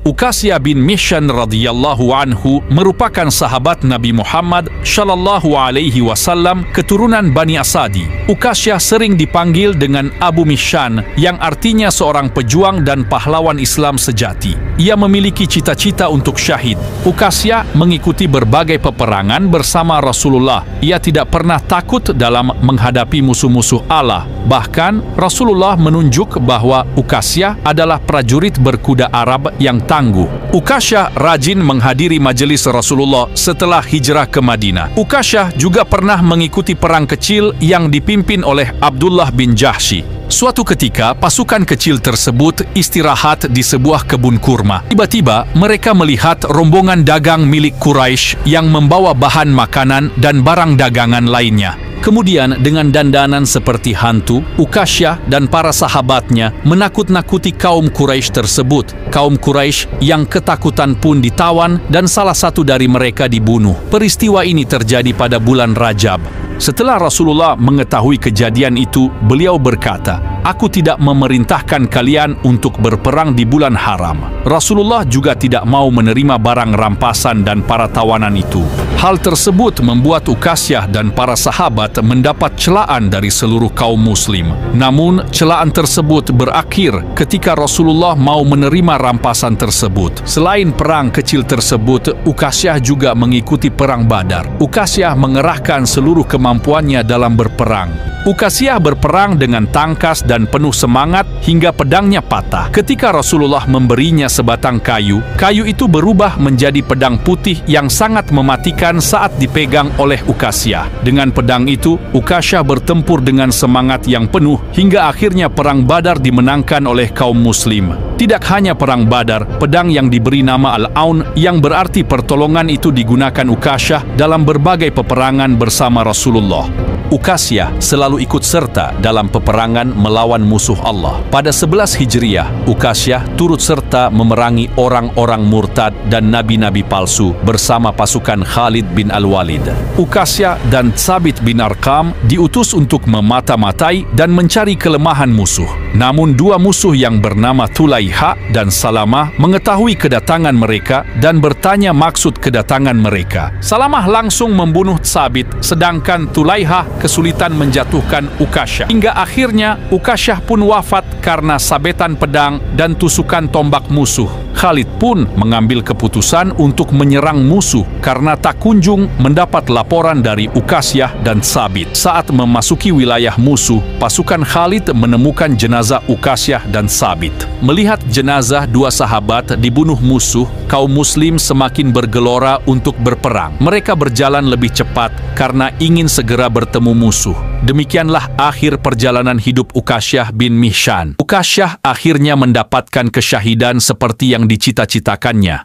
Ukasyah bin Mihsan radhiyallahu anhu merupakan sahabat Nabi Muhammad shallallahu alaihi wasallam keturunan Bani Asadi. Ukasyah sering dipanggil dengan Abu Mihsan yang artinya seorang pejuang dan pahlawan Islam sejati. Ia memiliki cita-cita untuk syahid. Ukasyah mengikuti berbagai peperangan bersama Rasulullah. Ia tidak pernah takut dalam menghadapi musuh-musuh Allah. Bahkan Rasulullah menunjuk bahwa Ukasyah adalah prajurit berkuda Arab yang tangguh. Ukasyah rajin menghadiri majelis Rasulullah setelah hijrah ke Madinah. Ukasyah juga pernah mengikuti perang kecil yang dipimpin oleh Abdullah bin Jahsy. Suatu ketika, pasukan kecil tersebut istirahat di sebuah kebun kurma. Tiba-tiba, mereka melihat rombongan dagang milik Quraisy yang membawa bahan makanan dan barang dagangan lainnya. Kemudian dengan dandanan seperti hantu, Ukasyah dan para sahabatnya menakut-nakuti kaum Quraisy tersebut. Kaum Quraisy yang ketakutan pun ditawan dan salah satu dari mereka dibunuh. Peristiwa ini terjadi pada bulan Rajab. Setelah Rasulullah mengetahui kejadian itu, beliau berkata, "Aku tidak memerintahkan kalian untuk berperang di bulan haram." Rasulullah juga tidak mau menerima barang rampasan dan para tawanan itu. Hal tersebut membuat Ukasyah dan para sahabat mendapat celaan dari seluruh kaum muslim. Namun, celaan tersebut berakhir ketika Rasulullah mau menerima rampasan tersebut. Selain perang kecil tersebut, Ukasyah juga mengikuti perang Badar. Ukasyah mengerahkan seluruh kemampuannya dalam berperang. Ukasyah berperang dengan tangkas dan penuh semangat hingga pedangnya patah. Ketika Rasulullah memberinya sebatang kayu, kayu itu berubah menjadi pedang putih yang sangat mematikan saat dipegang oleh Ukasyah. Dengan pedang itu, Ukasyah bertempur dengan semangat yang penuh hingga akhirnya perang Badar dimenangkan oleh kaum muslim. Tidak hanya perang Badar, pedang yang diberi nama Al-Aun yang berarti pertolongan itu digunakan Ukasyah dalam berbagai peperangan bersama Rasulullah. Ukasyah selalu ikut serta dalam peperangan melawan musuh Allah. Pada 11 Hijriah, Ukasyah turut serta memerangi orang-orang murtad dan nabi-nabi palsu bersama pasukan Khalid bin Al-Walid. Ukasyah dan Tsabit bin Arqam diutus untuk memata-matai dan mencari kelemahan musuh. Namun dua musuh yang bernama Tulaiha dan Salamah mengetahui kedatangan mereka dan bertanya maksud kedatangan mereka. Salamah langsung membunuh Tsabit, sedangkan Tulaiha kesulitan menjatuhkan Ukasyah. Hingga akhirnya Ukasyah pun wafat karena sabetan pedang dan tusukan tombak musuh. Khalid pun mengambil keputusan untuk menyerang musuh karena tak kunjung mendapat laporan dari Ukasyah dan Tsabit. Saat memasuki wilayah musuh, pasukan Khalid menemukan jenazah Ukasyah dan Tsabit. Melihat jenazah dua sahabat dibunuh musuh, kaum muslim semakin bergelora untuk berperang. Mereka berjalan lebih cepat karena ingin segera bertemu musuh. Demikianlah akhir perjalanan hidup Ukasyah bin Mihsan. Ukasyah akhirnya mendapatkan kesyahidan seperti yang dicita-citakannya.